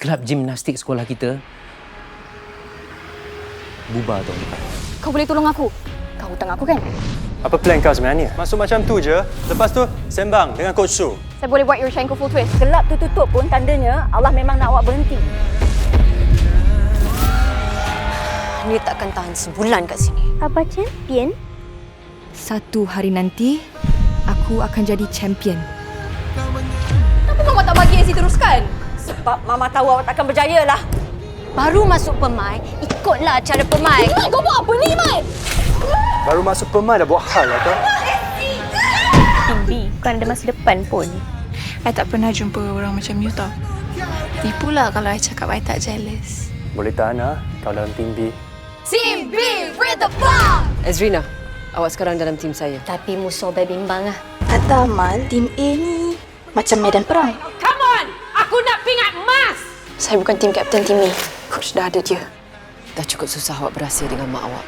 kelab gimnastik sekolah kita bubar tahun depan. Kau boleh tolong aku? Kau hutang aku kan? Apa plan kau sebenarnya? Masuk macam tu je, lepas tu sembang dengan Coach Su. Saya boleh buat Yurchenko full twist. Kelab tu tutup pun tandanya Allah memang nak awak berhenti. Dia takkan tahan sebulan kat sini. Apa champion? Satu hari nanti, aku akan jadi champion. Kenapa Mama tak bagi Ezzy teruskan? Sebab Mama tahu awak takkan berjaya lah. Baru masuk pemain, ikutlah cara pemain. Mat, kau buat apa ni, Mat? Baru masuk pemain dah buat hal lah kau. Timbi, bukan ada masa depan pun. I tak pernah jumpa orang macam you tau. Tipulah kalau I cakap I tak jealous. Boleh tahan lah kau dalam tim B. Team B, read the bomb! Ezrina, awak sekarang dalam tim saya. Tapi musuh bimbang lah. Kata Amal, tim A ni macam medan perang. Saya bukan tim kapten tim ni. Coach dah ada dia. Dah cukup susah awak berahsia dengan mak awak.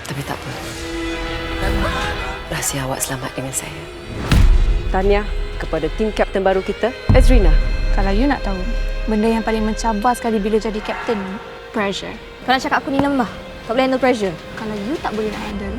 Tapi tak apa. Rahsia awak selamat dengan saya. Tahniah kepada tim kapten baru kita, Ezrina. Kalau you nak tahu, benda yang paling mencabar sekali bila jadi kapten, pressure. Kau nak cakap aku ni lemah? Tak boleh handle pressure? Kalau you tak boleh nak handle,